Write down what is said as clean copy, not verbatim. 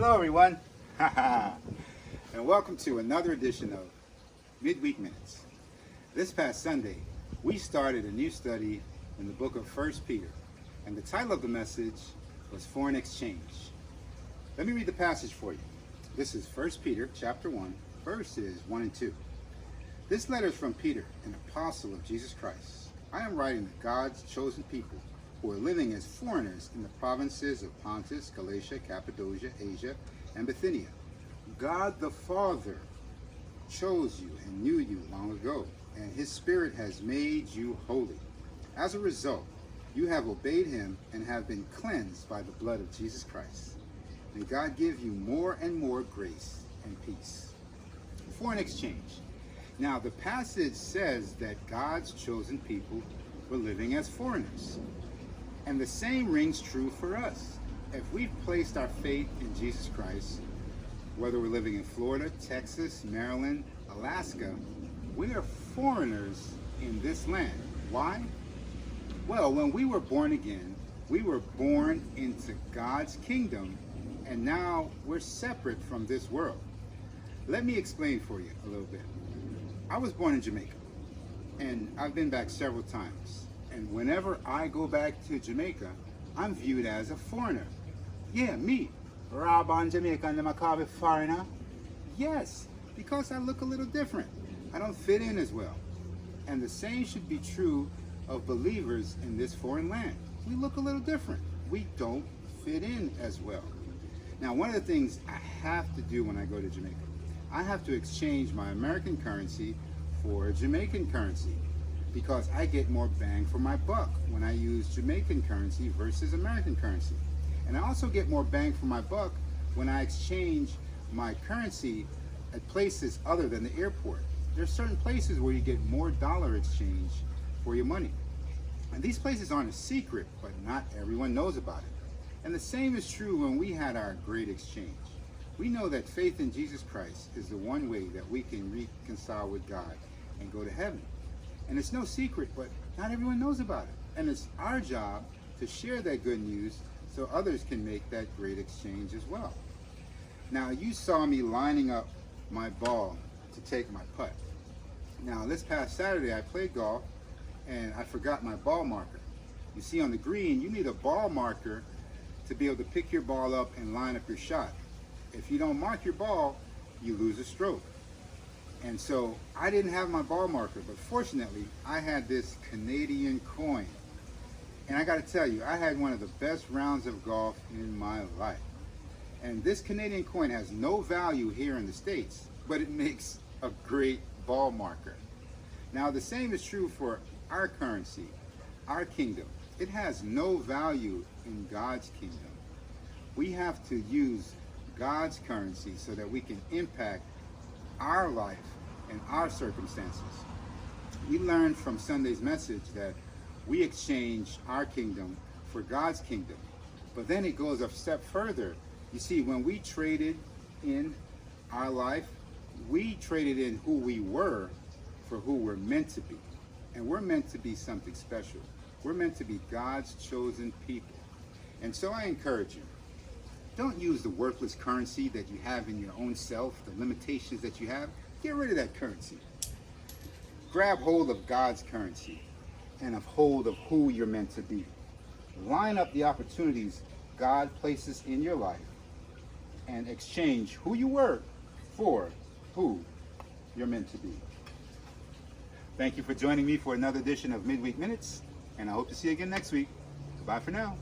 Hello, everyone, and welcome to another edition of Midweek Minutes. This past Sunday, we started a new study in the book of 1 Peter, and the title of the message was Foreign Exchange. Let me read the passage for you. This is 1 Peter chapter 1, verses 1 and 2. This letter is from Peter, an apostle of Jesus Christ. I am writing to God's chosen people who are living as foreigners in the provinces of Pontus, Galatia, Cappadocia, Asia, and Bithynia. God the Father chose you and knew you long ago, and his Spirit has made you holy. As a result, you have obeyed him and have been cleansed by the blood of Jesus Christ. May God give you more and more grace and peace. Foreign exchange. Now, the passage says that God's chosen people were living as foreigners. And the same rings true for us. If we've placed our faith in Jesus Christ, whether we're living in Florida, Texas, Maryland, Alaska, we are foreigners in this land. Why? Well, when we were born again, we were born into God's kingdom, and now we're separate from this world. Let me explain for you a little bit. I was born in Jamaica, and I've been back several times. And whenever I go back to Jamaica, I'm viewed as a foreigner. Yeah, me, Rob Jamaican, them call me foreigner. Yes, because I look a little different. I don't fit in as well. And the same should be true of believers in this foreign land. We look a little different. We don't fit in as well. Now, one of the things I have to do when I go to Jamaica, I have to exchange my American currency for Jamaican currency, because I get more bang for my buck when I use Jamaican currency versus American currency. And I also get more bang for my buck when I exchange my currency at places other than the airport. There's certain places where you get more dollar exchange for your money. And these places aren't a secret, but not everyone knows about it. And the same is true when we had our great exchange. We know that faith in Jesus Christ is the one way that we can reconcile with God and go to heaven. And it's no secret, but not everyone knows about it. And it's our job to share that good news so others can make that great exchange as well. Now, you saw me lining up my ball to take my putt. Now, this past Saturday, I played golf, and I forgot my ball marker. You see, on the green, you need a ball marker to be able to pick your ball up and line up your shot. If you don't mark your ball, you lose a stroke. And so I didn't have my ball marker, but fortunately I had this Canadian coin. And I got to tell you, I had one of the best rounds of golf in my life. And this Canadian coin has no value here in the States, but it makes a great ball marker. Now, the same is true for our currency, our kingdom. It has no value in God's kingdom. We have to use God's currency so that we can impact our life and our circumstances. We learned from Sunday's message that we exchange our kingdom for God's kingdom. But then it goes a step further. You see, when we traded in our life, we traded in who we were for who we're meant to be. And we're meant to be something special. We're meant to be God's chosen people. And so I encourage you, don't use the worthless currency that you have in your own self, the limitations that you have. Get rid of that currency. Grab hold of God's currency and of hold of who you're meant to be. Line up the opportunities God places in your life and exchange who you were for who you're meant to be. Thank you for joining me for another edition of Midweek Minutes, and I hope to see you again next week. Bye for now.